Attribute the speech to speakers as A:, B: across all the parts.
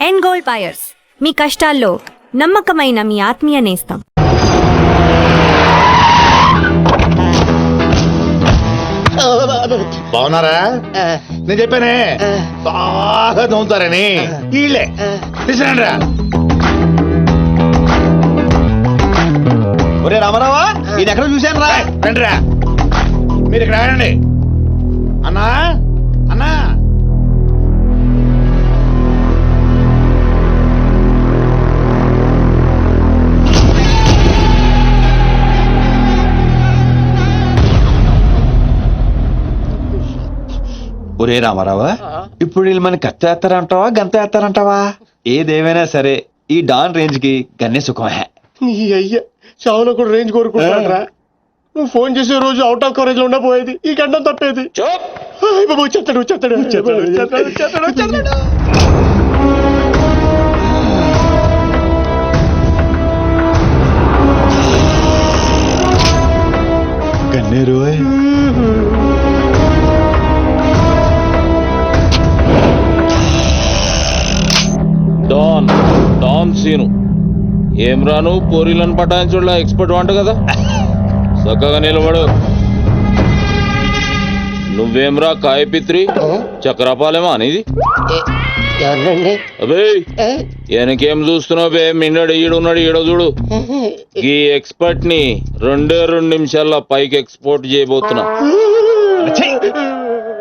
A: End gold buyers, మీ కష్టాల్లో నమ్మకమైన మీ ఆత్మీయ నేస్తం.
B: బాగున్నారా? నేను చెప్పానే బాగా దొంగతారని. వీళ్ళే తీసుకురండిరా.
C: ఒరే రామారావా, ఇది ఎక్కడ చూశాను రా.
B: రండిరా, మీరు ఇక్కడ ఆగండి. అన్నా అన్నా,
C: ఒరే రామారావా, ఇప్పుడు వీళ్ళు మన కత్తి వేస్తారంటావా గంత వేస్తారంటావా? ఏదేమైనా సరే ఈ డాన్ రేంజ్ కి గన్నే సుఖమే.
D: నీ అయ్యా చావులో కూడా రేంజ్ కోరుకుంటారా? నువ్వు ఫోన్ చేసే రోజు అవుట్ ఆఫ్ కవరేజ్ లో ఉండబోయేది, ఈ గండం తప్పేది. చెత్తాడు.
C: గన్నే రోయ్.
E: డాన్ సీను ఏం రాను పోరీలను పటాయించుడులా ఎక్స్పర్ట్ వంట కదా, చక్కగా నిలబడు. నువ్వేమ్రా కాయపిత్రి చక్రపాలేమా అనేది? అబే వెనకేం చూస్తున్నావు బే? మిన్నడు ఈడున్నాడు, ఈడ చూడు. ఈ ఎక్స్పర్ట్ ని 2 నిమిషాల్లో పైకి ఎక్స్పోర్ట్ చేయబోతున్నా.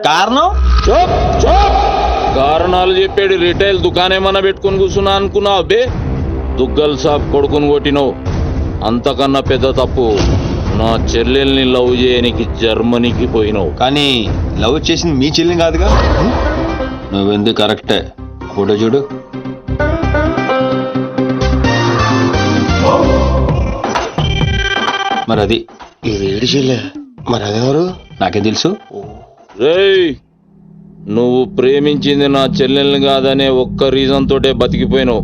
C: కారణం
E: కారణాలు చెప్పాడు. రిటైల్ దుకాణేమన్నా పెట్టుకుని కూర్చున్నా అనుకున్నావు బే? దుగ్గల్ సాబ్ కొడుకుని కొట్టినావు. అంతకన్నా పెద్ద తప్పు నా చెల్లెల్ని లవ్ చేయనికి జర్మనీకి పోయినావు.
C: కానీ లవ్ చేసింది మీ చెల్లిని కాదుగా. నువ్వెందుకు కరెక్టే. ఫోటో చూడు. మరి అది
D: ఇది ఏడు చెల్లె, మరి అదెవరు?
C: నాకేం తెలుసు.
E: రేయ్, నువ్వు ప్రేమించింది నా చెల్లెల్ని కాదనే ఒక్క రీజన్ తోటే బతికిపోయినావు.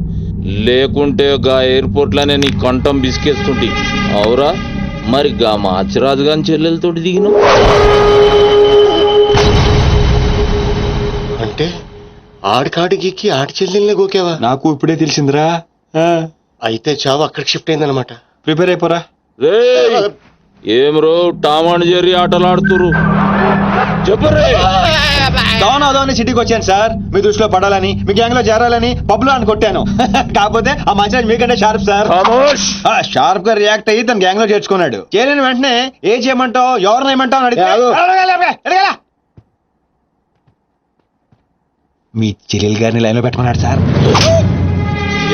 E: లేకుంటే గా ఎయిర్పోర్ట్ లోనే నీ కంఠం బిసికేస్తుంటి. అవురా? మరి గా మాచిరాజు గాని చెల్లెలతోటి దిగినావు.
D: అంటే ఆడికాడికి ఆడి చెల్లెల్ని గోకేవా?
C: నాకు ఇప్పుడే తెలిసిందిరా.
D: అయితే చావు అక్కడికి షిఫ్ట్ అయిందనమాట.
C: ప్రిపేర్ అయిపోరా.
E: రేయ్, ఏం రో టామ్ అండ్ జెర్రీ ఆటలాడుతురు? చెప్పరే.
C: డాన్ అదోని సిటీకి వచ్చాను సార్, మీ దృష్టిలో పడాలని, మీ గ్యాంగ్ లో చేరాలని పబ్ లో అని కొట్టాను. కాకపోతే ఆ మంచి మీకంటే షార్ప్ సార్. షార్ప్ గా రియాక్ట్ అయ్యి తన గ్యాంగ్ లో చేర్చుకున్నాడు. చేరిన వెంటనే ఏం చేయమంటావు, ఎవరిని ఏమంటావు అని అడిగితే మీ చెల్లెలు గారిని లైన్ లో పెట్టుకున్నాడు సార్.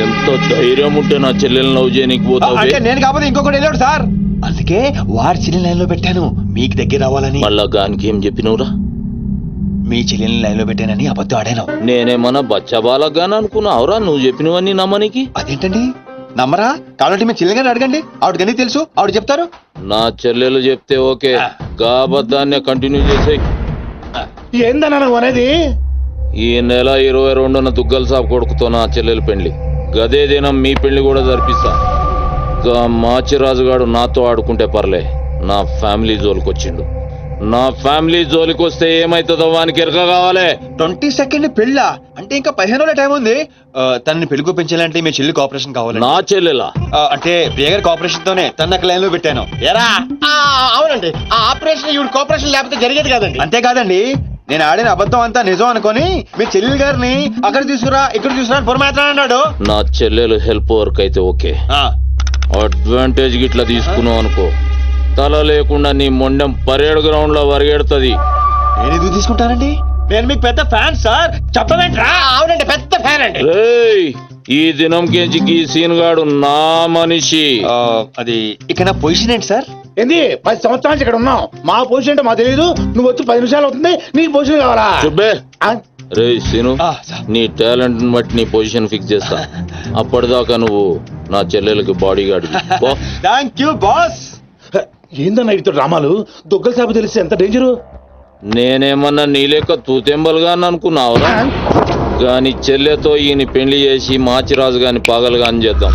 E: ఎంత ధైర్యం ఉంటే నా చెల్లెల్ని లవ్ చేయనికి పోతావు?
C: అంటే నేను కాకపోతే ఇంకొకటి వెళ్ళాడు సార్, అందుకే వారి చెల్లెని లైన్ లో పెట్టాను మీకు దగ్గర రావాలని.
E: మళ్ళా గానికి ఏం చెప్పినవురా?
C: మీ చెల్లెల్ని లైన్ లో పెట్టానని అబద్ధం ఆడాను.
E: నేనేమన్నా బచ్చబాలగాని అనుకున్నావురా నువ్వు చెప్పినవన్నీ నమ్మనికి?
C: అదేంటండి నమ్మరా? కాబట్టి మీ చెల్లెని అడగండి, ఆవిడకన్నీ తెలుసు, ఆవిడ చెప్తారు.
E: నా చెల్లెలు చెప్తే ఓకే, గా అబద్ధాన్ని కంటిన్యూ చేసేయి.
B: ఏందన్నా నువ్వు అనేది?
E: ఈ నెల 22న దుగ్గల్ సాబ్ కొడుకుతో నా చెల్లెలు పెళ్లి. గదే దినం మీ పెళ్లి కూడా జరిపిస్తా. గా మాచిరాజుగాడు నాతో ఆడుకుంటే పర్లే, నా ఫ్యామిలీ జోలికొచ్చిండు. నా ఫ్యామిలీ జోలికి వస్తే ఏమైతుందో వానికి ఎరక కావాలి.
C: 22nd పెళ్ళా? అంటే ఇంకా 15 రోజుల టైం ఉంది. తనని పెళ్లికి పెంచాలంటే మీ చెల్లి కోఆపరేషన్ కావాలి.
E: నా చెల్లెలా?
C: అంటే ప్రియగారి కోఆపరేషన్ తోనే తన లైన్ లో పెట్టాను. ఎరా?
D: అవునండి, ఆ ఆపరేషన్ ఈవిడ కోఆపరేషన్ లేకపోతే జరిగేది కాదండి.
C: అంతేకాదండి, నేను ఆడిన అబద్ధం అంతా నిజం అనుకొని మీ చెల్లెలు గారిని అక్కడ తీసుకురా ఇక్కడ తీసుకురా పొరమాత్రాడు.
E: నా చెల్లెలు హెల్ప్ వర్క్ అయితే ఓకే, అడ్వాంటేజ్ గిట్లా తీసుకున్నావు అనుకో, తల లేకుండా నీ మొండెం పరేడ్ గ్రౌండ్ లో వరిగెడుతుంది.
C: నేను ఎందుకు తీసుకుంటానండి? నేను మీకు పెద్ద ఫ్యాన్ సార్, చెప్పవేంట్రా?
D: అవునండి, పెద్ద ఫ్యాన్ అండి.
E: రేయ్, ఈ దినం కేంచి ఈ సీన్ గాడు నా మనిషి.
C: అది ఇక నా పొజిషన్ ఏంటి సార్?
B: ఏంది 10 సంవత్సరాలు ఇక్కడ ఉన్నావు, మా పొజిషన్ అంటే మాకు తెలియదు. నువ్వు వచ్చి 10 నిమిషాలు అవుతుంది, నీకు పొజిషన్ కావాలా?
E: చుబ్బే.
B: ఆ?
E: రే సీను, నీ టాలెంట్ బట్టి నీ పొజిషన్ ఫిక్స్ చేస్తా. అప్పటిదాకా నువ్వు నా చెల్లెలకి body guard.
C: Thank you boss.
B: ఏందన్నా ఇటు రామాలు? దుగ్గల సాబు తెలిస్తే ఎంత డేంజరు?
E: నేనేమన్నా నీ లెక్క తూతెంబలుగా అనుకున్నావురా? గాని చెల్లెతో ఈయన పెళ్లి చేసి మాచిరాజు గాని పాగలు గాని చేద్దాం.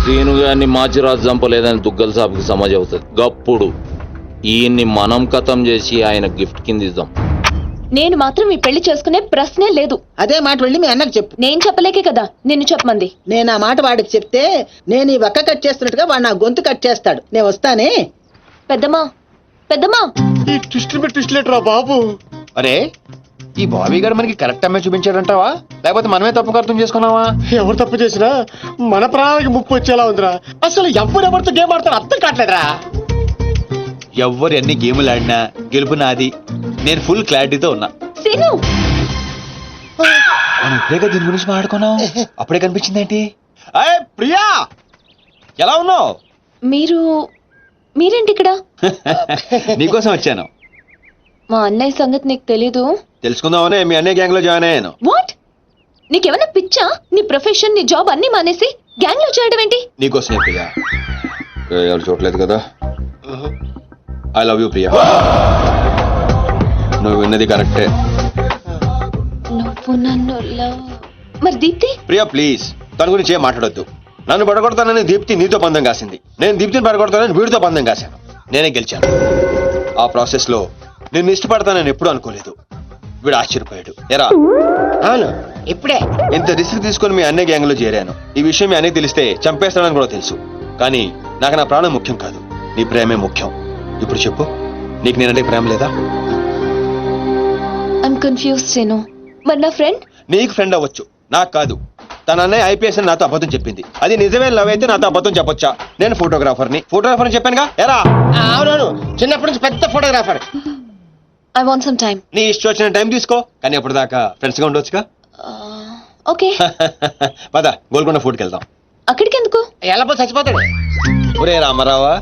E: సీను గాని మాచిరాజు చంపలేదని దుగ్గల సాబుకి సమాజ్ అవుతుంది. గప్పుడు ఈయన్ని మనం కథం చేసి ఆయన గిఫ్ట్ కింద ఇద్దాం.
F: నేను మాత్రం ఈ పెళ్లి చేసుకునే ప్రశ్నే లేదు.
G: అదే మాట వెళ్ళి మీ అన్నకు చెప్పు.
F: నేను చెప్పలేకే కదా నిన్ను చెప్పమంది.
G: నేను ఆ మాట వాడికి చెప్తే నేను ఈ వక్క కట్ చేస్తున్నట్టుగా వాడు నా గొంతు కట్ చేస్తాడు. నేను వస్తానే.
F: పెద్దమ్మా పెద్దమ్మా
D: ఈ ట్విస్ట్ మీద ట్విస్ట్ లేటరా బాబు.
C: అరే ఈ బాబీ గారు మనకి కరెక్ట్ అమ్మాయి చూపించాడంటావా లేకపోతే మనమే తప్పు అర్థం చేసుకున్నావా?
D: ఎవరు తప్పు చేసినా మన ప్రాణానికి ముప్పు వచ్చేలా ఉందిరా. అసలు ఎవరెవరితో గేమ్ ఆడతారు అర్థం కావట్లేదురా.
C: ఎవ్వరు ఎన్ని గేములు ఆడినా గెలుపు నాది. నేను ఫుల్ క్లారిటీతో ఉన్నా.
F: సీను
C: మనం ఇప్పుడే దీని గురించి మాట్లాడుకున్నాం, అప్పుడే కనిపించిందేంటి? అయ్ ప్రియా, ఎలా ఉన్నావు?
F: మీరేంటి ఇక్కడ?
C: నీకోసం వచ్చాను.
F: మా అన్నయ్య సంగతి నీకు తెలీదు.
C: తెలుసుకుందామనే మీ అన్నయ్య గ్యాంగ్ లో జాయిన్ అయ్యాను.
F: వాట్? నీకేమన్నా పిచ్చా? నీ ప్రొఫెషన్ నీ జాబ్ అన్ని మానేసి గ్యాంగ్ లో చేయడం ఏంటి?
C: నీకోసమే ప్రియా. ఎవరు చూడలేదు కదా. I love you Priya. నువ్వు విన్నది కరెక్టే.
F: నువ్వు నన్ను లవ్. మరి దీప్తి?
C: ప్రియా ప్లీజ్ తన గురించి ఏం మాట్లాడొద్దు. నన్ను పడగొడతానని దీప్తి నీతో పందెం కాసింది. నేను దీప్తిని పడగొడతానని వీడితో పందెం కాశాను. నేనే గెలిచాను. ఆ ప్రాసెస్ లో నిన్ను ఇష్టపడతానని ఎప్పుడు అనుకోలేదు. వీడు ఆశ్చర్యపోయాడు. ఎరా?
G: అవును, ఇప్పుడే.
C: ఇంత రిస్క్ తీసుకుని మీ అన్నయ్య గ్యాంగ్ లో చేరాను. ఈ విషయం మీ అన్నయ్య తెలిస్తే చంపేస్తానని కూడా తెలుసు. కానీ నాకు నా ప్రాణం ముఖ్యం కాదు, నీ ప్రేమే ముఖ్యం. ఇప్పుడు చెప్పు, నీకు నేనంటే ప్రేమ లేదా?
F: I'm confuse Seenu. మరి నా ఫ్రెండ్?
C: నీకు ఫ్రెండ్ అవ్వచ్చు, నాకు కాదు. తన అన్నయ్య ఐపీఎస్ అని నాతో అబద్ధం చెప్పింది. అది నిజమే లవ్ అయితే నాతో అబద్ధం చెప్పొచ్చా? నేను ఫోటోగ్రాఫర్ని చెప్పానుగా. ఎరా?
D: అవునవును, చిన్నప్పటి నుంచి పెద్ద photographer.
F: I want some time.
C: నీ ఇష్టం వచ్చిన టైం తీసుకో, కానీ అప్పటిదాకా ఫ్రెండ్స్ గా ఉండొచ్చుగా.
F: ఓకే.
C: పద గోల్కొండ ఫోర్ట్కి వెళ్దాం.
F: అక్కడికి ఎందుకు?
D: ఎలా చచ్చిపోతాడు.
C: ఒరే రామారావా,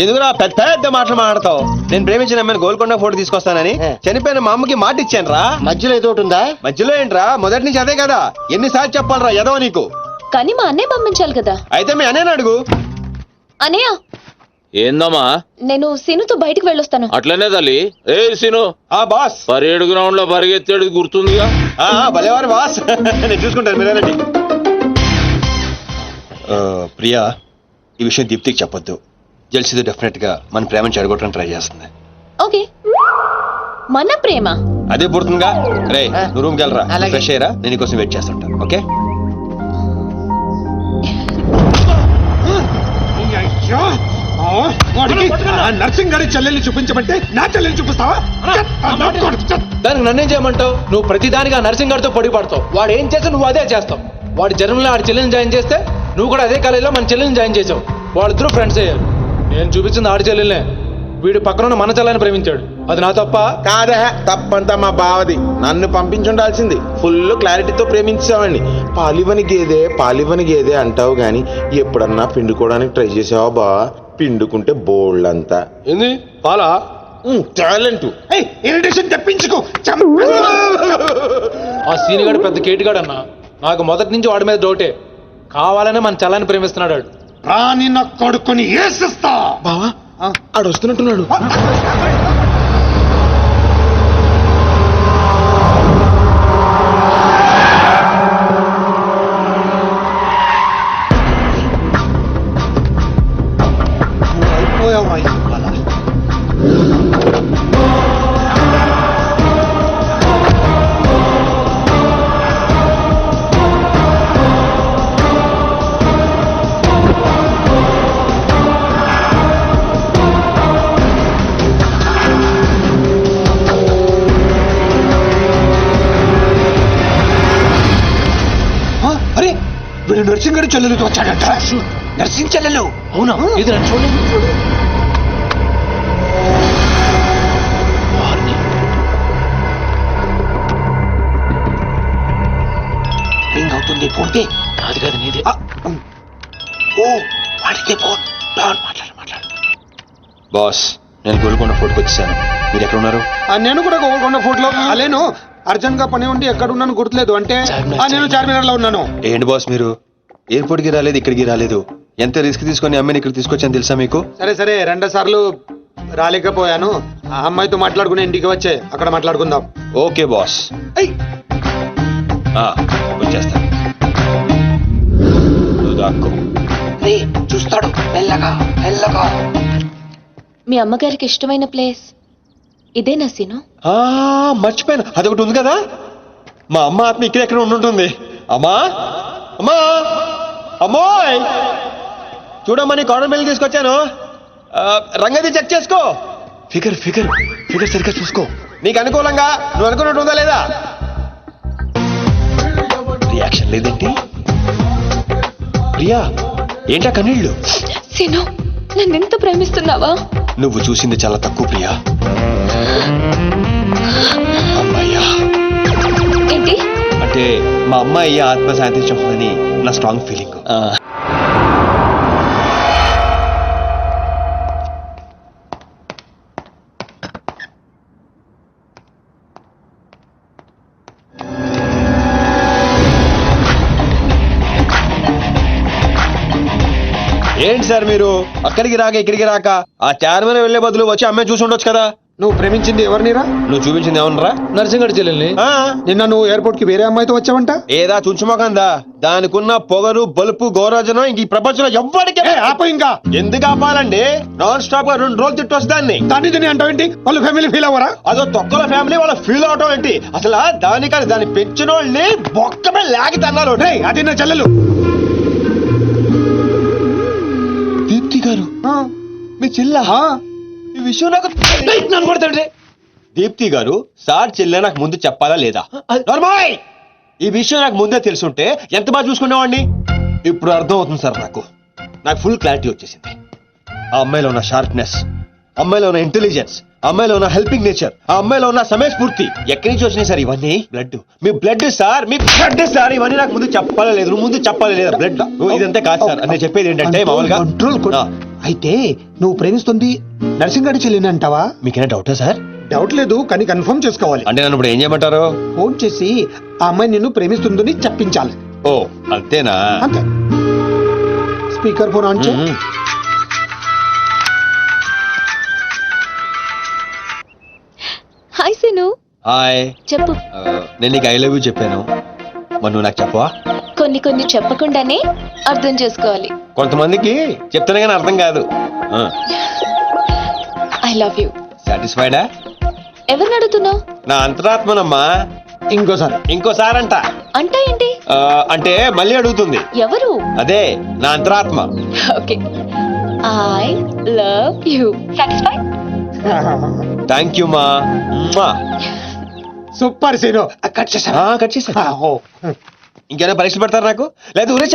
C: ఎందుకురా పెద్ద పెద్ద మాటలు మాట్లాడతావు? నేను ప్రేమించిన అమ్మాయిని గోల్కొండ ఫోటో తీసుకొస్తానని చనిపోయిన మా అమ్మకి మాట ఇచ్చాను రా.
D: మధ్యలో ఏదో ఒకటి ఉందా?
C: మధ్యలో ఏంట్రా, మొదటి నుంచి అదే కదా. ఎన్నిసార్లు చెప్పాలరా ఎదవ నీకు?
F: కానీ మా అన్నయ్య పంపించాలి కదా.
C: అయితే మీ అన్నయ్యని అడుగు.
F: అన్నయ్య,
E: ఏందమ్మా?
F: నేను సీనుతో బయటికి వెళ్ళొస్తాను.
E: అట్లనే తల్లి. ఏ సీను,
C: ఆ బాస్
E: పరేడు గ్రౌండ్ లో పరిగెత్తేది గుర్తుందిగా?
C: భలేవారు బాస్. నేను చూసుకుంటాను, మీరేనండి. ప్రియా, ఈ విషయం దీప్తికి చెప్పొద్దు. జెల్సీతో డెఫినెట్ గా మన ప్రేమను చెడగొట్టడానికి ట్రై చేస్తుంది.
F: ఓకే. మన ప్రేమ
C: అదే పుడుతుందిగా. రే నువ్వు రూమ్కి వెళ్ళరా,
G: అలాగే.
C: ఫ్రెష్ అయ్యరా, నేను నీకోసం వెయిట్ చేస్తుంటా. ఓకే?
B: నర్సింగ్ గారి చెల్లెల్ని చూపించమంటే నా చెల్లెల్ని చూపిస్తావా?
H: దానికి నన్నేం చేయమంటావు? నువ్వు ప్రతిదానికి ఆ నర్సింగ్ గారితో పొడి పడతావు. వాడు ఏం చేస్తే నువ్వు అదే చేస్తావు. వాడి జన్మలో ఆడి చెల్లెని జాయిన్ చేస్తే నువ్వు కూడా అదే కాలేజీలో మన చెల్లెని జాయిన్ చేసావు. వాళ్ళిద్దరూ ఫ్రెండ్స్ అయ్యారు. నేను చూపించింది ఆడి చెల్లెలనే. వీడు పక్కన మన చెల్లని ప్రేమించాడు. అది నా తప్ప
I: కాదా? తప్పంతా మా బావది. నన్ను పంపించుండాల్సింది. ఫుల్ క్లారిటీతో ప్రేమించావండి. పాలివని గేదే అంటావు గాని ఎప్పుడన్నా పిండుకోవడానికి ట్రై చేసావా బావా? పిండుకుంటే బోల్డ్ అంతా.
H: ఏంది పాలా?
I: టాలెంట్.
B: ఇరిటేషన్ తెప్పించుకో.
H: ఆ సీనిగాడు పెద్ద కేటుగాడు అన్న. నాకు మొదటి నుంచి వాడి మీద డౌటే. కావాలనే మన చెల్లని ప్రేమిస్తున్నాడు వాడు.
B: రాని నా కొడుకుని ఏసిస్తా.
I: బావా ఆడు వస్తున్నట్టున్నాడు.
B: అరే వీడు నర్సింగ్ గారి చెల్లెలతో వచ్చాడట. నర్సింగ్ చెల్లెలు?
H: అవునా? ఇది నన్ను చూడలేదు.
B: రింగ్ అవుతుంది. పోతే
H: కాదు కాదు నీదే.
B: ఓ వాడితే ఫోన్. మాట్లాడు.
C: బాస్, నేను గోల్కొండ ఫోర్ట్కి వచ్చేసాను. మీరు ఎక్కడ ఉన్నారు?
B: నేను కూడా గోల్కొండ ఫోర్ట్ లో లేను. అర్జెంట్ గా పని ఉండి ఎక్కడ ఉన్నాను గుర్తులేదు. అంటే నేను చార్మినార్ లో ఉన్నాను.
C: ఏంటి బాస్ మీరు ఎయిర్పోర్ట్ కి రాలేదు, ఇక్కడికి రాలేదు. ఎంత రిస్క్ తీసుకొని అమ్మాయిని ఇక్కడ తీసుకొచ్చాను తెలుసా మీకు?
B: సరే 2 సార్లు రాలేకపోయాను. ఆ అమ్మాయితో మాట్లాడుకుని ఇంటికి వచ్చే అక్కడ మాట్లాడుకుందాం.
C: ఓకే బాస్, వచ్చేస్తా. నువ్వు దాక్కో.
B: చూస్తాడు మెల్లగా.
F: మీ అమ్మగారికి ఇష్టమైన ప్లేస్ ఇదేనా సీను?
C: మర్చిపోయాను, అదొకటి ఉంది కదా. మా అమ్మ ఆత్మ ఇక్కడెక్కడ ఉండుంటుంది. అమ్మా అమ్మా అమ్మోయ్, చూడమ్మా నీ కాటన్ బిల్లు తీసుకొచ్చాను. రంగది చెక్ చేసుకో. ఫిగర్ ఫిగర్ ఫిగర్ సరిగ్గా చూసుకో. నీకు అనుకూలంగా నువ్వు అనుకున్నట్టు ఉందా లేదా? రియాక్షన్ లేదేంటి? ప్రియా, ఏంటా కన్నీళ్ళు?
F: సీను, నన్ను ఎంత ప్రేమిస్తున్నావా?
C: నువ్వు చూసింది చాలా తక్కువ ప్రియా. అమ్మాయ్యా
F: ఏంటి?
C: అంటే మా అమ్మాయి ఆత్మ శాంతించని నా స్ట్రాంగ్ ఫీలింగ్. ఏంటి సార్ మీరు అక్కడికి రాక ఇక్కడికి రాక ఆ చార్మన్ వెళ్లే బదులు వచ్చి అమ్మాయి చూసి ఉండొచ్చు కదా.
D: నువ్వు ప్రేమించింది ఎవరినిరా?
C: నువ్వు చూపించింది ఏమన్నారా?
H: నర్సింగడి చెల్లెల్ని.
D: నిన్న నువ్వు ఎయిర్పోర్ట్ కి వేరే అమ్మాయితో వచ్చావంట.
C: ఏదా చుంచుమోకందా, దానికున్న పొగరు బలుపు గౌరవజనం ఇంక ఈ ప్రపంచంలో ఎవ్వడికి
D: ఆప ఇంకా
C: ఎందుకు ఆపాలండి? నాన్ స్టాప్ గా 2 రోజులు తిట్టొచ్చు దాన్ని.
D: దాన్ని తిని అంటావేంటి? వాళ్ళు ఫ్యామిలీ ఫీల్ అవ్వరా?
C: అదో తొక్కల ఫ్యామిలీ వాళ్ళ ఫీల్ అవటం ఏంటి? అసలు దానికని దాన్ని పెంచిన వాళ్ళని బొక్కమే లాగి తన్నారు.
D: అది నా చెల్లెలు.
C: దీప్తి గారు మీ చెల్ల ఈ విషయం నాకు నన్ను కొడతాడు. దీప్తి గారు సార్ చెల్లె నాకు ముందు చెప్పాలా లేదా? నార్మల్ ఈ విషయం నాకు ముందే తెలుసుంటే ఎంత బాగా చూసుకునేవాడిని. ఇప్పుడు అర్థం అవుతుంది సార్, నాకు ఫుల్ క్లారిటీ వచ్చేసింది. ఆ అమ్మాయిలో ఉన్న షార్ప్నెస్, అమ్మాయిలో ఉన్న ఇంటెలిజెన్స్, అమ్మాయిలో ఉన్న హెల్పింగ్ నేచర్, ఆ అమ్మాయిలో ఉన్న సమయస్ఫూర్తి ఎక్కడి నుంచి వచ్చినాయి సార్ ఇవన్నీ? బ్లడ్, మీ బ్లడ్ సార్, మీ బ్లడ్ సార్. ఇవన్నీ నాకు ముందు చెప్పాలా లేదు? నువ్వు ముందు చెప్పాలా లేదా? బ్లడ్ ఇదంతా కాదు సార్. నేను చెప్పేది ఏంటంటే మామూలుగా
D: అయితే నువ్వు ప్రేమిస్తుంది నర్సింగడి చెల్లిని అంటావా?
C: మీకేనా డౌటా సార్?
D: డౌట్ లేదు, కానీ కన్ఫర్మ్ చేసుకోవాలి.
C: అంటే నన్ను ఇప్పుడు ఏం చేయమంటారు?
D: ఫోన్ చేసి ఆ అమ్మాయి నిన్ను ప్రేమిస్తుందని చెప్పించాలి.
C: ఓ అంతేనా?
D: అంతే. స్పీకర్ ఫోన్ ఆన్ చేయి.
F: హాయ్ సీను.
C: హాయ్.
F: చెప్పు.
C: నేను నీకు ఐ లవ్ యూ చెప్పాను, మరి నువ్వు నాకు చెప్పవా?
F: కొన్ని చెప్పకుండానే అర్థం చేసుకోవాలి.
C: కొంతమందికి చెప్తానే కానీ అర్థం కాదు.
F: I love you.
C: సాటిస్ఫైడా?
F: ఎవరిని అడుగుతున్నావు?
C: నా అంతరాత్మనమ్మా. ఇంకోసారి అంట.
F: అంటే ఏంటి?
C: అంటే మళ్ళీ అడుగుతుంది.
F: ఎవరు?
C: అదే నా అంతరాత్మ.
F: Okay, I love you. Satisfy?
C: Thank you మా.
D: Super scene. కట్ చేసా.
C: ఇంకేనా పరీక్షలు పెడతారు నాకు? లేదా ఊరే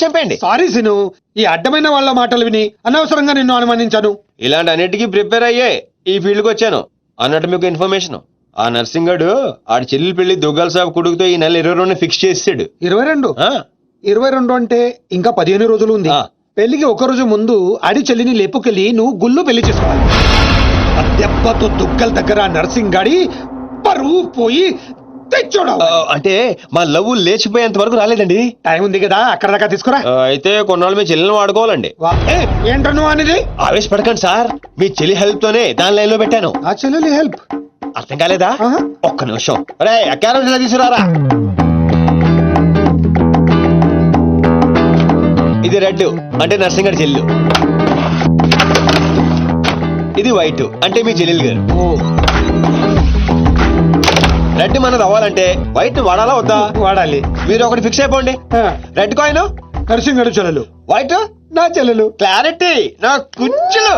C: చెప్పండి.
D: సారీ సీను, ఈ అడ్డమైన వాళ్ళ మాటలు విని అనవసరంగా నిన్ను అనుమానించాను.
C: ఇలాంటి అన్నిటికీ ప్రిపేర్ అయ్యే ఈ ఫీల్డ్కి వచ్చాను. అన్నట్టు మీకు ఇన్ఫర్మేషన్, ఆ నర్సింగడు ఆడి చెల్లెలు పెళ్లి దుగ్గల సాబ్ కొడుకుతో ఈ నెల 22 ఫిక్స్ చేసాడు.
D: 22 అంటే ఇంకా 15 రోజులు ఉంది. పెళ్లికి ఒక రోజు ముందు ఆడి చెల్లిని లేపుకెళ్ళి నువ్వు గుళ్ళు పెళ్లి చేసుకోవాలి. ఆ దెబ్బతో దుగ్గల దగ్గర నర్సింగ్ గాడి పరువు పోయి తెచ్చోడు.
C: అంటే మా లవ్ లేచిపోయేంత వరకు రాలేదండి.
D: టైం ఉంది కదా, అక్కడ దాకా తీసుకురా.
C: అయితే కొన్నాళ్ళు మీ చెల్లెని వాడుకోవాలండి.
D: ఏంటను అనేది?
C: ఆవేశపడకండి సార్, మీ చెల్లి హెల్ప్ తోనే దాని లైన్ లో పెట్టాను.
D: ఆ చెల్లెలి హెల్ప్
C: అర్థం కాలేదా? ఒక్క నిమిషం. రే క్యారెట్ తీసుకురారా. ఇది రెడ్ అంటే నర్సింగడి చెల్లు, ఇది వైట్ అంటే మీ చెల్లెలు గారు. రెడ్ మనది అవ్వాలంటే వైట్ వాడాలా వద్దా?
D: వాడాలి.
C: మీరు ఒకటి ఫిక్స్ అయిపోండి. రెడ్ కాయిన్
D: నర్సింగడు చెల్లెలు,
C: వైట్
D: నా చెల్లెలు.
C: క్లారిటీ నా కుచ్చులు.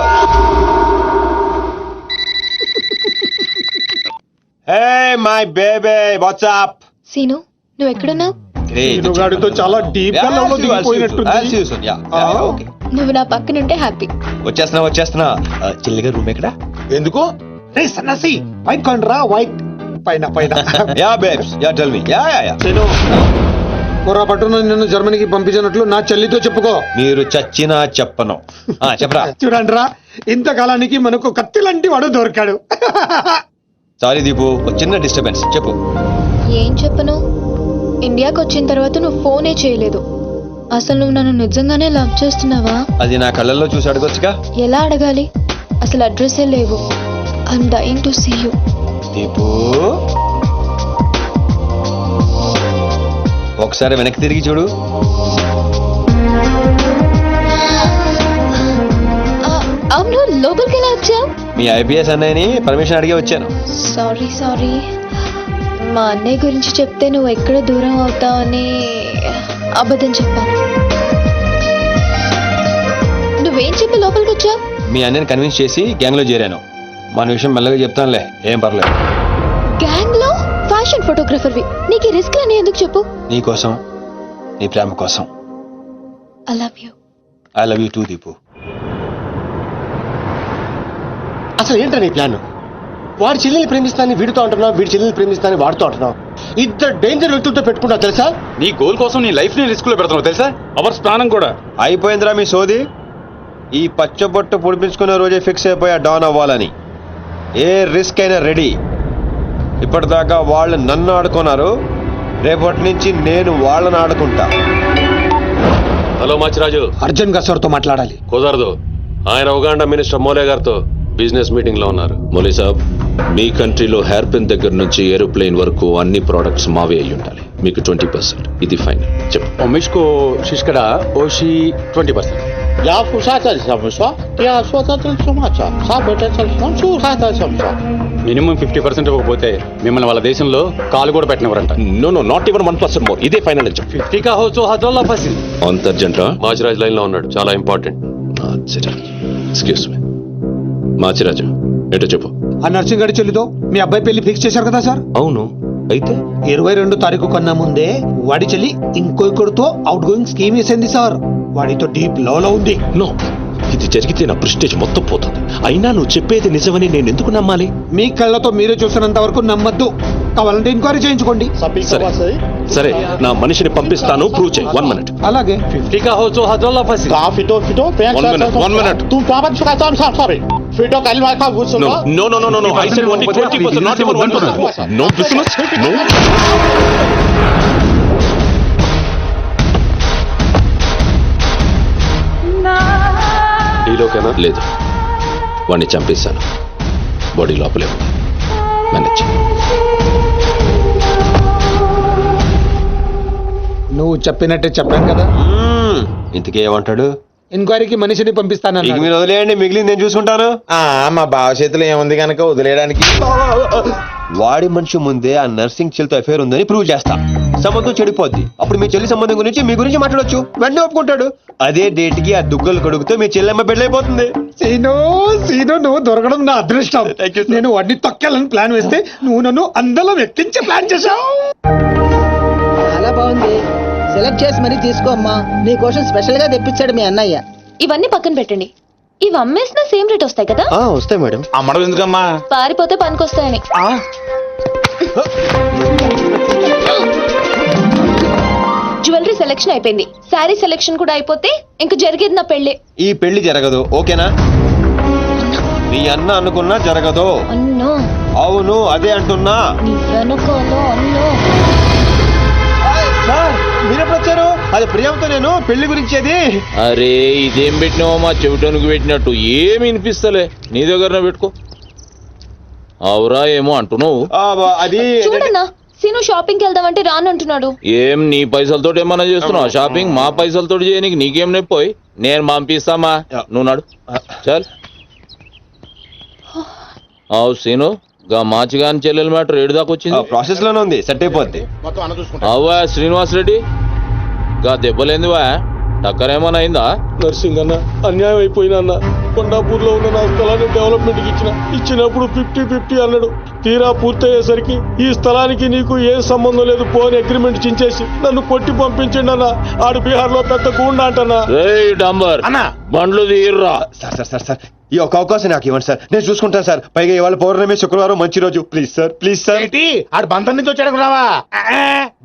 C: Hey my baby, what's up?
F: Seenu, నువ్వు ఎక్కడున్నావు?
D: గాడితో చాలా డీప్ గా లవ్ లో దిగిపోయినట్టుంది.
F: నువ్వు నా పక్కనుంటే హ్యాపీ.
C: వచ్చేస్తున్నా. చెల్లిగా రూమ్ ఎక్కడ?
D: ఎందుకు? సన్నాసి వైట్ కాయిన్ రా, వైట్ పైన.
C: Yeah babes, yeah tell me. Yeah
D: పొరపాటున నిన్ను జర్మనీకి పంపించినట్లు నా చెల్లితో చెప్పుకో.
C: మీరు చచ్చినా చెప్పను. చెప్పరా.
D: చూడండి రా, ఇంతకాలానికి మనకు కత్తి లాంటి వాడు దొరికాడు.
C: సారీ దీపు, చిన్న డిస్టర్బెన్స్. చెప్పు.
F: ఏం చెప్పను? ఇండియాకి వచ్చిన తర్వాత నువ్వు ఫోనే చేయలేదు. అసలు నువ్వు నన్ను నిజంగానే లవ్ చేస్తున్నావా?
C: అది నా కళ్ళల్లో చూసి అడగొచ్చుగా.
F: ఎలా అడగాలి? అసలు అడ్రస్సే లేవు. I'm dying to see you.
C: Deepu, ఒకసారి వెనక్కి తిరిగి చూడు.
F: అవును, లోపలికి ఎలా వచ్చావు?
C: మీ ఐపీఎస్ అన్నయ్యని పర్మిషన్ అడిగి వచ్చాను.
F: సారీ మా అన్నయ్య గురించి చెప్తే నువ్వు ఎక్కడ దూరం అవుతావని అబద్ధం చెప్పాను. నువ్వేం చెప్పి లోపలికి వచ్చావు?
C: మీ అన్నయ్యని కన్విన్స్ చేసి గ్యాంగ్ లో చేరాను. మన విషయం మెల్లగా చెప్తానులే, ఏం పర్లేదు.
F: గ్యాంగ్ లో ఫ్యాషన్ ఫోటోగ్రఫర్వి, నీకు రిస్క్ అని ఎందుకు చెప్పు?
C: నీ కోసం, నీ ప్రేమ కోసం.
F: I love you.
C: I love you two Deepu.
J: అసలు ఏంటో నీ ప్లాన్? వాడి చెల్లెల్ని ప్రేమిస్తానని వీడితో అంటున్నావు, వీడి చెల్లెల్ని ప్రేమిస్తానని వాడితో అంటున్నావు. ఇద్దరు డేంజర్ వ్యక్తులతో పెట్టుకుంటావు తెలుసా?
K: నీ గోల్ కోసం నీ లైఫ్ ని రిస్క్ లో పెడుతున్నావు తెలుసా? అవర్ ప్రాణం కూడా.
C: అయిపోయిందిరా మీ సోది. ఈ పచ్చబొట్టు పొడిపించుకునే రోజే ఫిక్స్ అయిపోయా డాన్ అవ్వాలని. ఏ రిస్క్ అయినా రెడీ. ఇప్పటిదాకా వాళ్ళు నన్ను ఆడుకున్నారు, రేపటి నుంచి నేను వాళ్ళని ఆడుకుంటా.
K: హలో మాచిరాజు,
D: అర్జున్ గా సార్తో మాట్లాడాలి.
K: కుదరదు. ఆయన ఉగాండా మినిస్టర్ మోలే గారితో బిజినెస్ మీటింగ్ లో ఉన్నారు.
E: మోలీ సాబ్, మీ కంట్రీలో హెయిర్ పిన్ దగ్గర నుంచి ఏరోప్లేన్ వరకు అన్ని ప్రోడక్ట్స్ మావే అయి ఉండాలి. మీకు 20%. ఇది ఫైనల్. చెప్పు.
K: మిష్కో శిష్కడ ఓషి 20%.
B: యా ఫుసాతల్ సమస్య యా సోతల్ సమాచా సాబెటల్ సంచు సాతల్ సమస్య.
K: మినిమం 50% ఇవ్వకపోతే మిమ్మల్ని వాళ్ళ దేశంలో కాలు కూడా పెట్టినవరంట.
E: No not even 1% more. ఇదే ఫైనల్ అని చెప్పు.
K: 50 కా హోచో హజోల్లా ఫసి.
E: అంత అర్జెంట్ రా?
K: మాచిరాజ్ లైన్ లో ఉన్నాడు, చాలా ఇంపార్టెంట్.
E: Excuse me. మాచిరాజు, ఏంటో చెప్పు.
D: ఆ నర్సింగ్ గారి చెల్లితో మీ అబ్బాయి పెళ్లి ఫిక్స్ చేశారు కదా సార్?
E: అవును, అయితే
D: 22 తారీఖు కన్నా ముందే వాడి చెల్లి ఇంకొకరితో అవుట్ గోయింగ్ స్కీమ్ వేసింది సార్. వాడితో డీప్ లో ఉంది.
E: నో, ఇది జరిగితే నా ప్రెస్టేజ్ మొత్తం పోతుంది. అయినా నువ్వు చెప్పేది నిజమని నేను ఎందుకు నమ్మాలి?
D: మీ కళ్ళతో మీరే చూసినంత వరకు నమ్మద్దు. కావాలంటే ఎంక్వైరీ చేయించుకోండి.
E: సరే, నా మనిషిని పంపిస్తాను, ప్రూవ్ చేయి. 1 minute.
D: అలాగే
K: 50 కా హోచో హజోల్లా ఫసి.
B: కాఫీతో ఫిటో
E: One minute.
B: తు పాపన్ సుకాతం సారీ ఫిటో కల్మా కా గుర్సులో.
E: No. I said only 20%, not even 1%. No business. No.
K: డీలోకేనా?
E: లేదు, వాడిని చంపేశాను. బాడీ లోపలే ఉంది. మేనేజ్.
D: నువ్వు చెప్పినట్టే చెప్పాను కదా.
C: ఇంతకీ ఏమంటాడు?
D: ఎంక్వైరీకి మనిషిని పంపిస్తానన్నా.
C: ఇక మీరు వదిలేయండి, మిగిలింది నేను చూసుకుంటాను.
I: మా బావ చేతిలో ఏముంది కనుక వదిలేయడానికి.
C: వాడి మనిషి ముందే ఆ నర్సింగ్ చెల్లితో అఫేర్ ఉందని ప్రూవ్ చేస్తా. సంబంధం చెడిపోద్ది. అప్పుడు మీ చెల్లి సంబంధం గురించి మీ గురించి మాట్లాడొచ్చు. వెంటనే ఒప్పుకుంటాడు. అదే డేట్ కి ఆ దుగ్గలు కొడుకుతో మీ చెల్లెమ్మ పెళ్ళైపోతుంది.
D: సీను నువ్వు దొరకడం నా అదృష్టం. నేను వాడిని తొక్కాలని ప్లాన్ వేస్తే నువ్వు నన్ను అందరం ఎక్కించే ప్లాన్ చేశావు.
G: చాలా బాగుంది. సెలెక్ట్ చేసి మరీ తీసుకో అమ్మా. నీ కోసం స్పెషల్ గా తెప్పించాడు మీ అన్నయ్య.
F: ఇవన్నీ పక్కన పెట్టండి. ఇవి అమ్మేసిన సేమ్ రేట్ వస్తాయి కదా?
J: వస్తాయి మేడం.
I: అమ్మడం ఎందుకమ్మా?
F: పారిపోతే పనికొస్తాయని. జ్యువెలరీ సెలెక్షన్ అయిపోయింది, శారీ సెలెక్షన్ కూడా అయిపోతే ఇంక జరిగేది నా పెళ్ళి.
C: ఈ పెళ్లి జరగదు, ఓకేనా? నీ అన్న అనుకున్నా జరగదు.
F: అన్నో.
C: అవును, అదే అంటున్నా.
F: నీ వెనకాల అన్నో.
C: సార్, మీరెప్పుడు వచ్చారు? అది ప్రియాంతో నేను పెళ్లి గురించేది.
E: అరే, ఇదేం పెట్టినావో మా చెవిటోనికి పెట్టినట్టు ఏమి వినిపిస్తలే. నీ దగ్గర పెట్టుకో. అవురా ఏమో అంటున్నావు.
C: అది
F: చూడన్నా, సీను షాపింగ్ కి వెళ్దామంటే రానంటున్నాడు.
E: ఏం నీ పైసలతో ఏమన్నా చేస్తున్నావు షాపింగ్? మా పైసలతో చేయనీకి నీకేం నొప్పోయి? నేను పంపిస్తామా, నువ్వు నాడు. చల్. అవు సీను, గా మాచిగాని చెల్లెల మ్యాటర్ ఏడు దాకా వచ్చింది.
C: ప్రాసెస్ లోనే ఉంది, సెట్ అయిపోద్ది.
B: మొత్తం అన్న చూసుకుంటా.
E: అవ్వా శ్రీనివాస్ రెడ్డి, గా దెబ్బలేందివా? టక్కరేమన్నా అయిందా?
K: నర్సింగ్ అన్న, అన్యాయం అయిపోయినా అన్న. కొండాపూర్ లో ఉన్న నా స్థలాన్ని డెవలప్మెంట్ కి ఇచ్చినప్పుడు 50-50 అన్నాడు. తీరా పూర్తయ్యేసరికి ఈ స్థలానికి నీకు ఏం సంబంధం లేదు పో అని అగ్రిమెంట్ చించేసి నన్ను కొట్టి పంపించండి అన్న. ఆడు బీహార్ లో పెద్ద గూండా అంటన్నా.
E: రేయ్ డంబర్, బండ్లు తీర్రా.
C: సార్ ఈ ఒక అవకాశం నాకు ఇవ్వండి సార్, నేను చూసుకుంటాను సార్. పైగా ఇవాళ పౌర్ణమి, శుక్రవారం మంచి రోజు. Please sir.
B: ఏంటి ఆడు బంధం నుంచి వచ్చాడు రావా?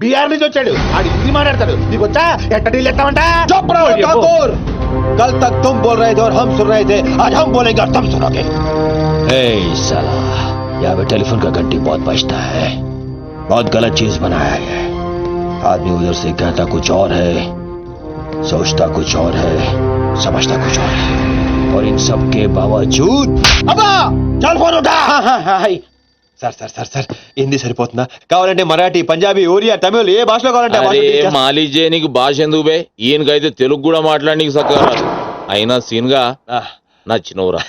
B: బీహార్ నుంచి వచ్చాడు. ఆడు హిందీ మాట్లాడతాడు. నీకు వచ్చా? ఎట్ట డీల్ ఎత్తామంటా?
C: कल तक तुम बोल रहे थे और हम सुन रहे थे, आज हम बोलेंगे और तुम सुनोगे. साला, यहाँ पे टेलीफोन का घंटी बहुत बजता है. बहुत गलत चीज बनाया है. आदमी उधर से कहता कुछ और है, सोचता कुछ और है, समझता कुछ और है. और इन सब के बावजूद अब्बा चल फोन उठा. సార్ హిందీ సరిపోతుందా? కావాలంటే మరాఠీ, పంజాబీ, ఒరియా, తమిళ్, ఏ భాషలో కావాలంటే.
E: మాలిజే నీకు భాష ఎందుకు బే? ఈయనకైతే తెలుగు కూడా మాట్లాడనీకి సక్కగా రాదు. అయినా సీన్గా నచ్చినవురా.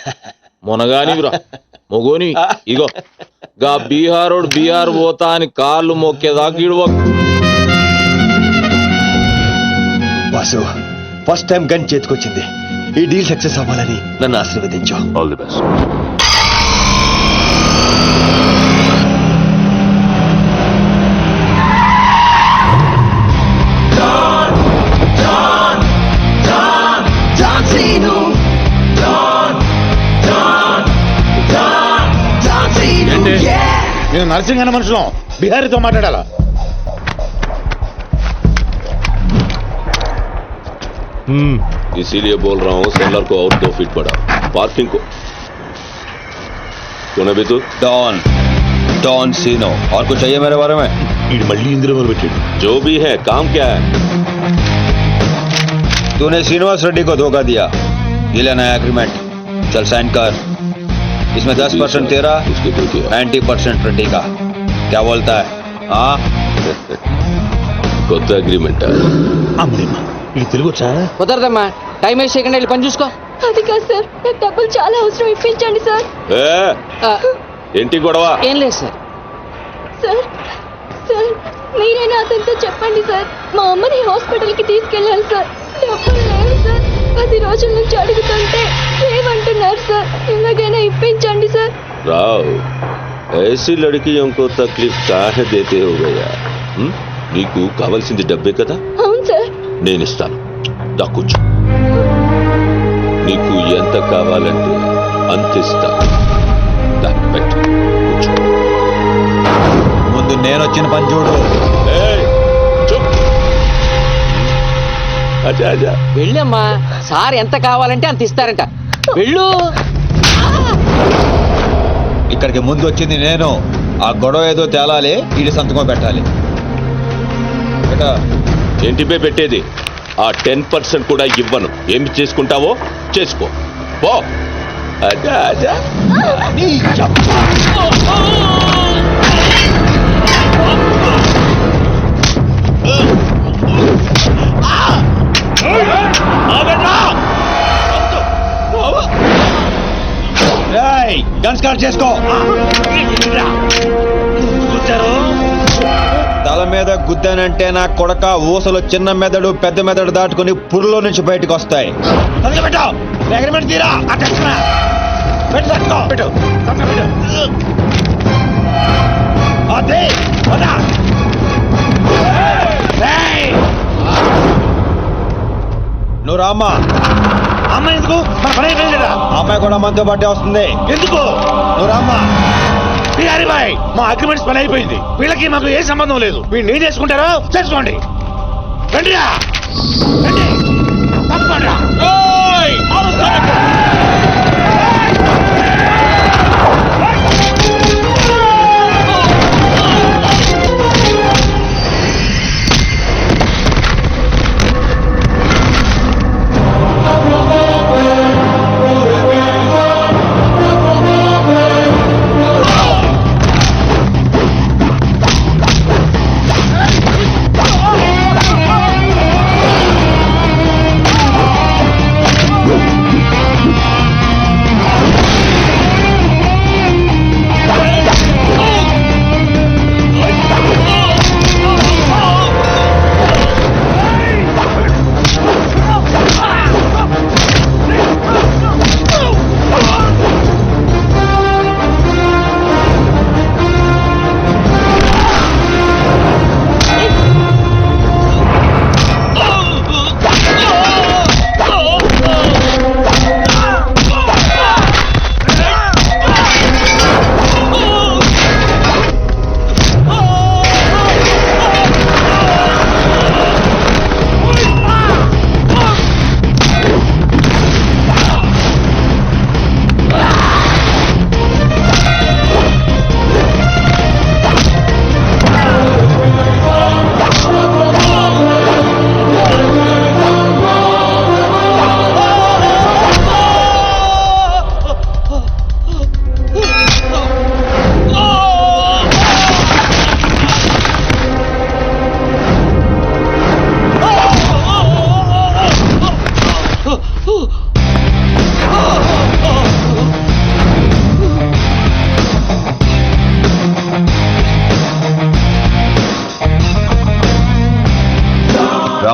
E: మొనగానివిరా మొగోని ఇగో గా బీహారోడు బీహార్ పోతా అని కాళ్ళు మొక్కేదాకా ఇడవ
C: వాసు ఫస్ట్ టైం గన్ చేతికొచ్చింది. ఈ డీల్ సక్సెస్ అవ్వాలని నన్ను ఆశీర్వదించు.
E: All the best.
B: నేను నర్సింగ్ అన్న మనుషులం బిహారీతో మాట్లాడాలా?
E: इसीलिए बोल रहा हूँ सेलर को और 2 फीट बढ़ा पार्किंग को. कौन है तू?
C: डॉन सीनो. और कुछ चाहिए मेरे बारे में?
B: మళ్ళీ ఇందులో మొదలు పెట్టాడు.
E: जो भी है काम क्या है?
C: तूने श्रीनिवास रेड्डी को धोखा दिया. ये लेना है एग्रीमेंट. चल साइन कर. इसमें 10% तेरा,
E: उसके तो क्या
C: 90% रेड्डी का. क्या बोलता है? हाँ
E: కొత్త అగ్రిమెంట్.
B: అమ్మేమ్మా ఇది తెలుగు వచ్చా?
G: కుదరదమ్మా, టైం వేస్ట్ చేయకుండా వెళ్ళి పని చూసుకో.
F: అది కాదు సార్, నాకు డబ్బులు చాలా అవసరం, ఇప్పించండి సార్.
E: ఏంటి గొడవ?
G: ఏం లేదు సార్.
F: సార్ సార్ మీరైనా అతనితో చెప్పండి సార్, మా అమ్మని హాస్పిటల్కి తీసుకెళ్ళాలి సార్. డబ్బులు లేవు సార్, 10 రోజుల నుంచి అడుగుతుంటే లేవంటున్నారు సార్. ఎలాగైనా ఇప్పించండి సార్.
E: రావ్ ऐसी लड़कियों को तकलीफ काहे देते हो गया? నీకు కావాల్సింది డబ్బే కదా?
F: అవును సార్.
E: నేను ఇస్తాను, దక్కుచ్చు. నీకు ఎంత కావాలంటే అంత ఇస్తాను. దా, పెట్టు, కూర్చో.
C: ముందు నేను వచ్చిన పని చూడు.
E: ఏయ్, చూప్. అచ్చా అచ్చా.
G: వెళ్ళమ్మా, సార్ ఎంత కావాలంటే అంత ఇస్తారంట. వెళ్ళు.
C: ఇక్కడికి ముందు వచ్చింది నేను. ఆ గొడవ ఏదో తేలాలి, ఈడి సంతకం పెట్టాలి.
E: ఏంటి పే పెట్టేది? ఆ 10% కూడా ఇవ్వను. ఏమి చేసుకుంటావో చేసుకో. పో. అచ్చా అచ్చా.
C: గన్ స్టార్ట్ చేసుకో. తల మీద గుద్దానంటే నా కొడక ఊసలు చిన్న మెదడు పెద్ద మెదడు దాటుకుని పురులో నుంచి బయటకు వస్తాయి. నువ్వు రామ్మా.
B: అమ్మాయి ఎందుకు? మన పని అయిపోయింది కదా.
C: అమ్మాయి కూడా మనతో పాటే వస్తుంది.
B: ఎందుకు?
C: నువ్వు రామ్మా.
B: బిహారీ బాయ్, మా అగ్రిమెంట్స్ పని అయిపోయింది. వీళ్ళకి మాకు ఏ సంబంధం లేదు. వీళ్ళు ఏం చేసుకుంటారో చేసుకోండి. రండిరా, రండి, తప్పకుండా.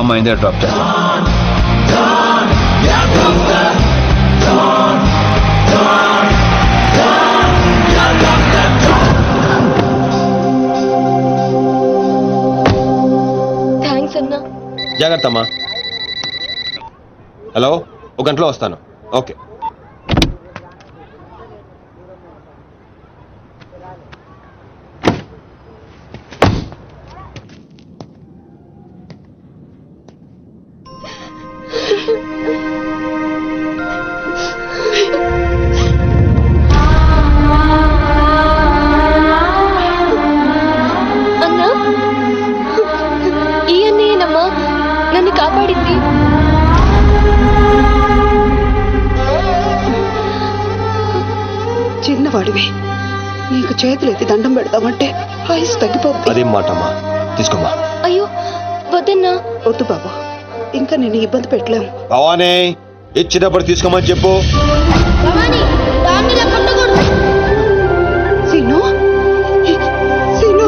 C: మా ఇండియా డ్రాప్ చేస్తాను.
F: థ్యాంక్స్ అన్నా.
C: జాగ్రత్త అమ్మా. హలో, ఒక గంటలో వస్తాను. ఓకే.
F: అన్నా, ఈ అన్నయ్యనమ్మా నన్ను కాపాడింది.
G: చిన్నవాడివి, నీకు చేతులు ఎత్తి దండం పెడతామంటే ఆయుస్ తగ్గిపోతుంది.
C: అదేం మాట అమ్మా, తీసుకోమ్మా.
F: అయ్యో వద్దన్నా.
G: వద్దు బాబు, ఇంకా నేను ఇబ్బంది పెట్టలేము.
C: భవానీ, ఇచ్చినప్పుడు తీసుకోమని చెప్పు.
G: సీను, సీను.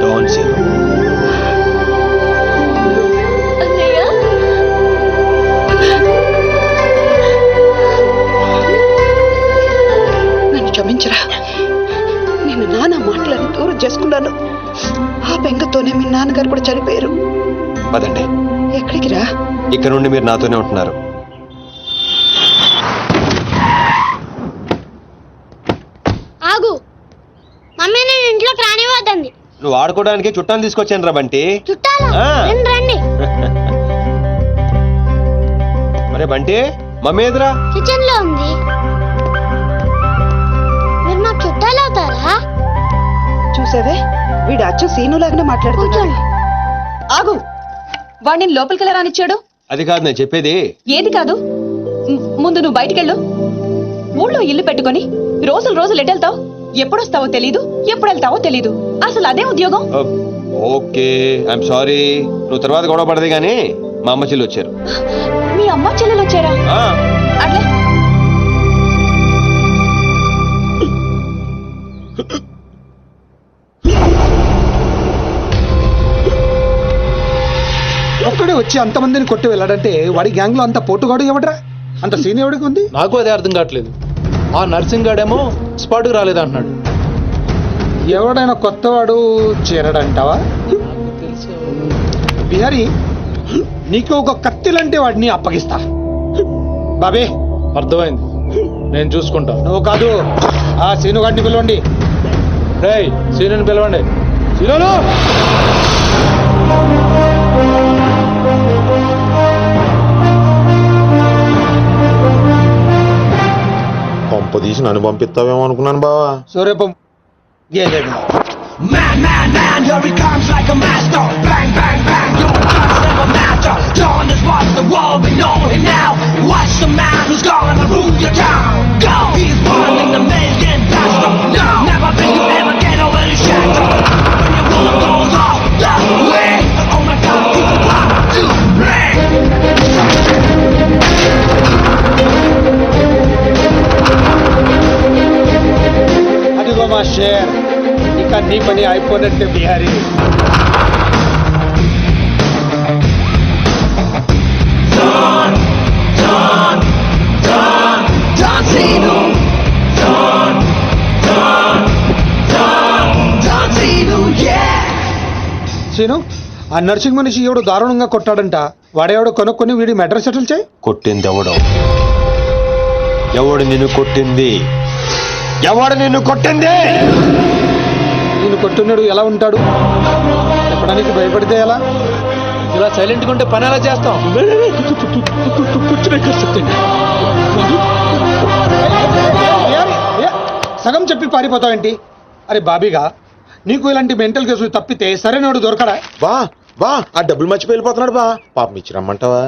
C: డోంట్ సీను.
F: అన్నయ్య,
G: నన్ను క్షమించరా. నేను నాన్న మాటలను దూరం చేసుకున్నాను. ఆ బెంగతోనే మీ నాన్నగారు కూడా చనిపోయారు.
C: పదండి.
G: ఎక్కడికి రా?
C: ఇక్కడ నుండి మీరు నాతోనే ఉంటున్నారు.
F: ఆగు. మమ్మీ నేను ఇంట్లోకి రానివ్వద్దండి.
C: నువ్వు ఆడుకోవడానికి చుట్టాలు తీసుకొచ్చాను రా బంటి.
F: చుట్టాలు
C: ఆ.
F: రండి.
C: మరే బంటి, మమ్మీ ఎదురా.
F: కిచెన్ లో ఉంది. మీరు నాకు చుట్టాలు అవుతారా?
G: చూసావే, వీడు అచ్చు సీనులాగానే మాట్లాడుతున్నాడు.
L: ఆగు. వాడిని లోపలికి ఎలా రానిచ్చాడు?
C: అది కాదు నేను చెప్పేది.
L: ఏది కాదు? ముందు నువ్వు బయటికెళ్ళు. ఊళ్ళో ఇల్లు పెట్టుకొని రోజులు ఎటెళ్తావు? ఎప్పుడొస్తావో తెలీదు, ఎప్పుడు వెళ్తావో తెలీదు. అసలు అదే ఉద్యోగం.
C: Okay, I'm sorry. నువ్వు తర్వాత గొడవ పడదే గానీ మా అమ్మ చెల్లి వచ్చారు.
L: మీ అమ్మ చెల్లెలు వచ్చారా?
C: ఆ,
L: అట్లా
D: ఒక్కడే వచ్చి అంతమందిని కొట్టి వెళ్ళాడంటే వాడి గ్యాంగ్ లో అంత పోటుగాడు ఎవడరా? అంత సీన్ ఎవడికి ఉంది?
H: నాకు అదే అర్థం కావట్లేదు. ఆ నర్సింగ్ గాడేమో స్పాట్కి రాలేదంటున్నాడు.
D: ఎవడైనా కొత్తవాడు చేరడంటావా? బిహారీ, నీకు ఒక కత్తిలంటే వాడిని అప్పగిస్తా. బాబే,
H: అర్థమైంది, నేను చూసుకుంటా.
D: నువ్వు కాదు, ఆ సీనుగాడిని పిలవండి.
H: రేయ్, సీనుని పిలవండి. సీనును!
I: పంప తీసి నన్ను పంపిస్తావేమో అనుకున్నాను బావా.
D: సూర్యపం గేదెడు. అదిగో మా షేర్, ఇక నీ పని అయిపోయినట్టే బిహారీ. సీను, ఆ నర్సింగ్ మనిషి ఎవడు దారుణంగా కొట్టాడంట. వాడెవడో కొనుక్కొని వీడి మెడ్రస్ సెటిల్ చేయి.
C: కొట్టింది ఎవడో? ఎవడు నిన్ను కొట్టింది? ఎవడు నిన్ను కొట్టింది?
D: నేను కొట్టున్నాడు ఎలా ఉంటాడు చెప్పడానికి భయపడితే ఎలా?
H: ఇలా సైలెంట్గా ఉంటే పని ఎలా చేస్తాం?
D: సగం చెప్పి పారిపోతావేంటి? అరే బాబీగా, నీకు ఇలాంటి మెంటల్ కేసులు తప్పితే సరైనడు దొరకడా?
I: బా ఆ డబ్బులు మర్చిపోయి వెళ్ళిపోతున్నాడు బా. పాపం ఇచ్చిరమ్మంటావా?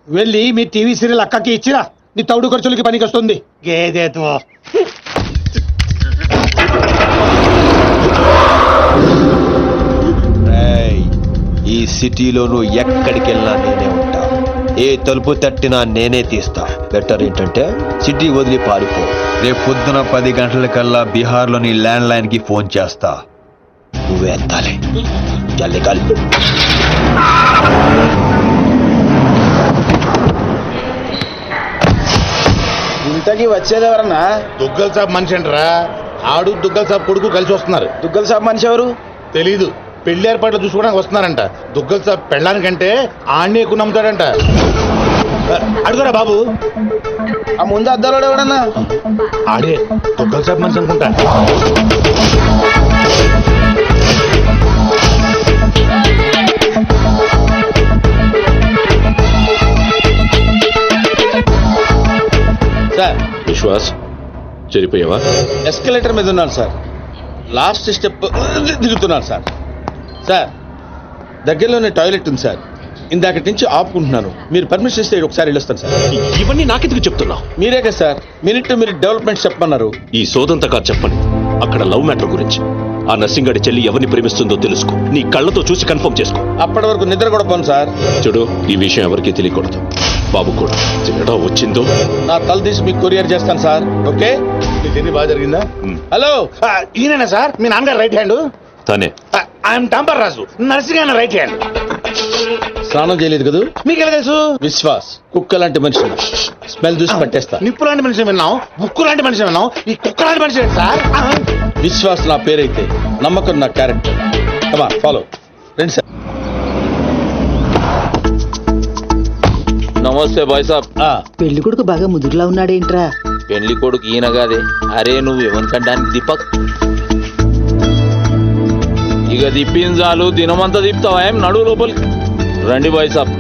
D: వెళ్ళి మీ టీవీ సీరియల్ అక్కకి ఇచ్చిరా. నీ తౌడు ఖర్చులకి పనికి వస్తుంది. గేదేతో
C: ఈ సిటీలో నువ్వు ఎక్కడికి వెళ్ళినా నేనే ఉంటా. ఏ తలుపు తట్టినా నేనే తీస్తా. బెటర్ ఏంటంటే సిటీ వదిలి పారిపో. రేపు పొద్దున 10 గంటలకల్లా బీహార్లోని ల్యాండ్ లైన్ కి ఫోన్ చేస్తా. నువ్వే ఎత్తాలి. జల్ది కాలి.
I: ఇంతకీ వచ్చేది ఎవరన్నా?
B: దుగ్గల్ సాబ్ మనిషి అంటారా? ఆడు దుగ్గల్ సాబ్ కొడుకు కలిసి వస్తున్నారు.
I: దుగ్గల్ సాబ్ మనిషి ఎవరు?
B: తెలీదు. పెళ్లి ఏర్పాట్లు చూసుకోవడానికి వస్తున్నారంట. దుగ్గల్ సాబ్ పెళ్ళానికంటే ఆడిని ఎక్కువ నమ్ముతాడంట. అడుగురా బాబు.
I: ఆ ముందు అద్దాలో ఎవడన్నా?
B: ఆడే దుగ్గల్ సాబ్ మనిషి అనుకుంటా.
C: సార్
E: విశ్వాస్ చెడిపోయావా?
C: ఎస్కలేటర్ మీద ఉన్నాను సార్. లాస్ట్ స్టెప్ దిగుతున్నాను సార్. సార్ దగ్గరలోనే టాయిలెట్ ఉంది సార్. ఇందాకటి నుంచి ఆపుకుంటున్నాను. మీరు పర్మిషన్ ఇస్తే ఒకసారి వెళ్ళొస్తాను సార్.
E: ఇవన్నీ నాకెందుకు చెప్తున్నావు?
C: మీరే కదా sir minute to minute development చెప్పమన్నారు.
E: ఈ సోదంతగా చెప్పండి. అక్కడ లవ్ మ్యాటర్ గురించి. ఆ నర్సింగాడి చెల్లి ఎవరిని ప్రేమిస్తుందో తెలుసుకో. నీ కళ్ళతో చూసి కన్ఫర్మ్ చేసుకో.
C: అప్పటి వరకు నిద్ర కూడా పోను సార్.
E: చూడు, ఈ విషయం ఎవరికీ తెలియకూడదు. బాబు కూడా తేడా వచ్చిందో
C: నా తల తీసి మీకు కొరియర్ చేస్తాను సార్. ఓకే?
B: మీ జర్నీ బాగా జరిగిందా?
C: హలో,
B: ఈయన సార్ మీ నాన్నగారు రైట్ హ్యాండ్.
E: తనే.
B: ఐఎమ్ టాంపర్ రాజు, నర్సింగ్ ఆయన రైట్ హ్యాండ్.
C: స్నానం చేయలేదు కదా?
B: మీకు ఎలా తెలుసు?
C: విశ్వాస్ కుక్క లాంటి మనిషి. స్మెల్ చూసి పట్టేస్తా.
B: నిప్పు లాంటి మనిషి విన్నాం, ముక్కు లాంటి మనిషి విన్నాం, ఈ కుక్క లాంటి మనిషి ఏంటి సార్?
C: విశ్వాస్ నా పేరైతే నమ్మకం నా క్యారెక్టర్. కమా ఫాలో. రండి సార్.
E: నమస్తే బాయ్ సాబ్.
G: పెళ్లి కొడుకు బాగా ముదురులా ఉన్నాడేంట్రా?
E: పెళ్లి కొడుకు ఈయన కాదే. అరే నువ్వు ఎవరికంటానికి దీపక్? ఇక దిప్పింది చాలు, దినమంతా దిప్పుతావా? ఏం నడువు లోపలికి రండి బాయ్ సాబ్.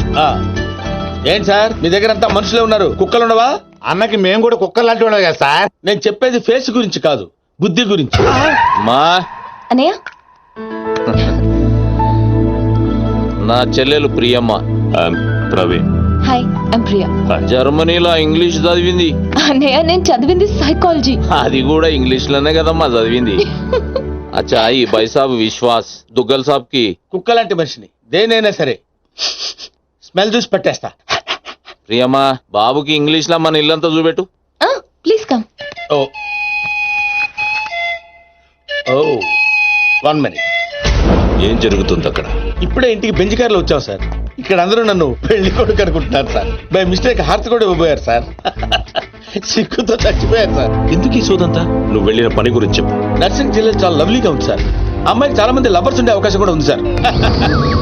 C: ఏంటి సార్ మీ దగ్గర అంతా మనుషులే ఉన్నారు, కుక్కలు ఉండవా?
B: అన్నకి మేము కూడా కుక్క లాంటి వాళ్ళం కదా సార్.
C: నేను చెప్పేది ఫేస్ గురించి కాదు, బుద్ధి గురించి.
E: మా
L: అన్నయ్య
E: నా చెల్లెలు ప్రియమ్మ. ప్రవీణ్.
L: Hi, I'm Priya.
E: జర్మనీలో ఇంగ్లీష్ చదివింది.
L: అన్నయ్య నేను చదివింది సైకాలజీ.
E: అది కూడా ఇంగ్లీష్ లోనే కదమ్మా చదివింది. అచ్చా ఈ బాయ్ సాబ్ విశ్వాస్ దుగ్గల్ సాబ్ కి
C: కుక్క లాంటి మనిషిని. దేనైనా సరే స్మెల్ చూసి పట్టేస్తా.
E: ప్రియమ్మా, బాబుకి ఇంగ్లీష్ లో మన ఇల్లంతా చూపెట్టు.
L: Please come.
C: ఓ ఓ 1 minute.
E: ఏం జరుగుతుంది అక్కడ?
C: ఇప్పుడే ఇంటికి బెంచ్ కార్లో వచ్చాం సార్. ఇక్కడ అందరూ నన్ను పెళ్లి కొడుకు అనుకుంటున్నారు సార్. బై మిస్టేక్ హార్ట్ కూడా ఇవ్వబోయారు సార్. సిక్కుతో చచ్చిపోయారు సార్.
E: ఎందుకు ఈ సోదంతా? నువ్వు వెళ్ళిన పని గురించి చెప్పు.
C: నర్సింగ్ జిల్లా చాలా లవ్లీగా ఉంది సార్. అమ్మాయికి చాలా మంది లవర్స్ ఉండే అవకాశం కూడా ఉంది సార్.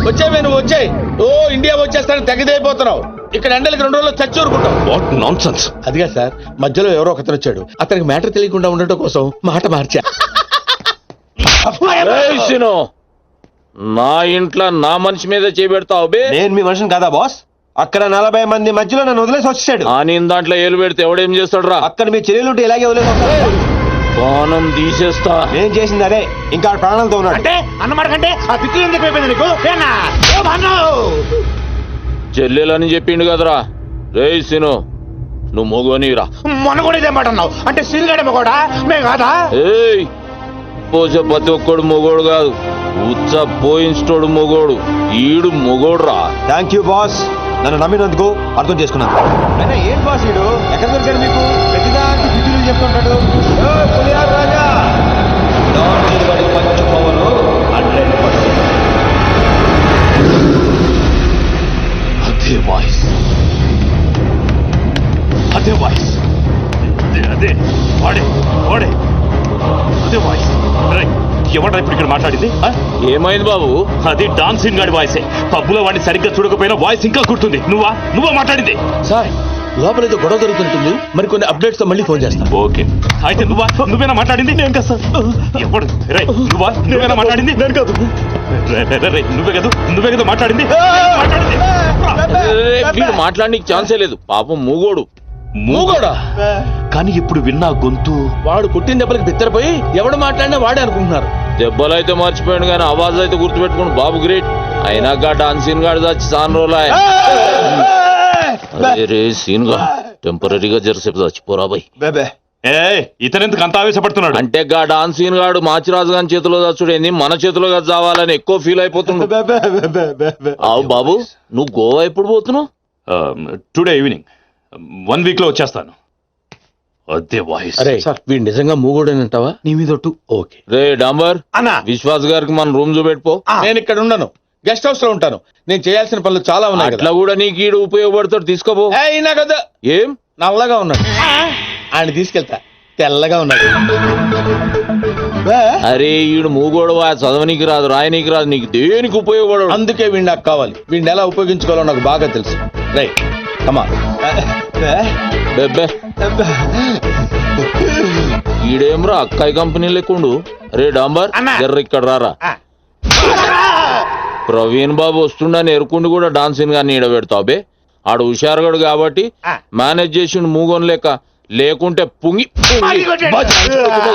C: వచ్చావే నువ్వు, వచ్చాయి. ఓ ఇండియా వచ్చేస్తాను తెగదైపోతున్నావు. ఇక్కడ ఎండలకి 2 రోజుల్లో చచ్చి ఊరుకుంటావు.
E: What nonsense.
C: అదిగా సార్, మధ్యలో ఎవరో ఒకతను వచ్చాడు. అతనికి మ్యాటర్ తెలియకుండా ఉండటం కోసం మాట మార్చా.
E: ఏయ్ సీను, నా ఇంట్లో నా మనిషి మీద చేపెడతావు బే?
C: నేను మీ మనిషిని కాదా బాస్? అక్కడ 40 మంది మధ్యలో నన్ను వదిలేసి వచ్చాడు.
E: ఆ నేను దాంట్లో ఏలు పెడితే ఎవడేం చేస్తాడు రా?
C: అక్కడ మీ చెల్లెలు ఇలాగే వదిలేసి
E: ప్రాణం తీసేస్తా.
C: నేను చేసింది అదే, ఇంకా ప్రాణాలతో ఉన్నాడు.
B: అంటే అన్నమాట కంటే ఆ తిట్లు ఎందుకు అయిపోయింది నీకు?
E: చెల్లెలని చెప్పిండు కదరా. రేయ్ సీను, నువ్వు మొగోనిరా.
B: మొన్న కూడా ఇదే మాట అన్నావు. అంటే సీన్గాడేమో కూడా మే కాదా?
E: ఏయ్ పోసే ప్రతి ఒక్కడు మొగోడు కాదు, ఉచ్చ పోయించోడు మొగోడు. ఈడు మొగోడు రా.
C: థ్యాంక్ యూ బాస్, నన్ను నమ్మినందుకు. అర్థం చేసుకున్నాను. ఏం బాస్ ఈడు ఎక్కడ దొరికాడు మీకు? ప్రతిదానికి విధులు చెప్తుంటాడు. రాజా
E: అదే వాయిస్, అదే వాయిస్, అదే వాడే వాడే, అదే వాయిస్. ఎవడ్రా ఇప్పుడు ఇక్కడ మాట్లాడింది? ఏమైంది బాబు? అది డాన్సింగ్ గాడి వాయిసే. పబ్బులో వాడిని సరిగ్గా చూడకపోయినా వాయిస్ ఇంకా గుర్తుంది. నువ్వా మాట్లాడింది?
C: సార్ లోపల ఏదో గొడవ జరుగుతుంటుంది. మరి కొన్ని అప్డేట్స్ తో మళ్ళీ ఫోన్ చేస్తా.
E: ఓకే. అయితే నువ్వేనా మాట్లాడింది? నేను కాదు సార్. ఎవడు? నువ్వేనా మాట్లాడింది? నేను కాదు. నువ్వే కదా మాట్లాడింది. వీడు మాట్లాడడానికి ఛాన్సే లేదు. పాపం మూగోడు.
C: మూగోడా?
E: కానీ ఇప్పుడు విన్నా గొంతు.
C: వాడు పుట్టిన దెబ్బలకి బిత్తరపోయి ఎవడు మాట్లాడినా వాడే అనుకుంటున్నారు.
E: దెబ్బలైతే మర్చిపోయాడు కానీ ఆవాజ్ అయితే గుర్తుపెట్టుకోండి. బాబు గ్రేట్. అయినాక డాన్సీన్ గాడు చచ్చి చాలా రోజులు. రే సీన్ గా టెంపరీగా జరసేపు చచ్చిపోరా బాయ్. ఇతనెందుకు అంత ఆవేశపడుతున్నాడు అంటే గా డాన్సీన్ గాడు మాచిరాజు గారి చేతిలో చచ్చుడేంది మన చేతిలో చావాలని ఎక్కువ ఫీల్ అయిపోతున్నాడు. అవు బాబు, నువ్వు గోవా ఎప్పుడు పోతున్నావు?
M: Today evening. 1 week లో వచ్చేస్తాను.
E: అదే వాయిస్.
H: అరే వీడు నిజంగా మూగోడేనంటావా?
J: నీ మీద ఒట్టు.
H: ఓకే.
E: రే డాంబర్,
I: అన్నా
E: విశ్వాస్ గారికి మన రూమ్ చూపెట్టుకో.
H: నేను ఇక్కడ ఉండను, గెస్ట్ హౌస్ లో ఉంటాను. నేను చేయాల్సిన పనులు చాలా ఉన్నాయి
E: అట్లా కూడా నీకు ఈడు ఉపయోగపడతాడు, తీసుకోపో.
H: అయినా కదా
E: ఏం
H: నల్లగా ఉన్నాడు, ఆయన తీసుకెళ్తా. తెల్లగా ఉన్నాడు.
E: అరే ఈడు మూగోడవా, చదవనీకి రాదు, రాయనీకి రాదు, నీకు దేనికి ఉపయోగపడడు.
H: అందుకే వీడు నాకు కావాలి. వీడిని ఎలా ఉపయోగించుకోవాలో నాకు బాగా తెలుసు. రైట్, కమా.
E: బెబ్బే ఈడేమ్రా అక్కాయి కంపెనీ లేకుండు. రే డాంబర్, జర్ర ఇక్కడ రారా. ప్రవీణ్ బాబు వస్తుండని ఎరుకుండి కూడా డాన్సింగ్ గాని ఈడబెడతావు బే. ఆడు హుషారుగాడు కాబట్టి మేనేజ్ చేసిండు మూగోన్ లేక, లేకుంటే పుంగి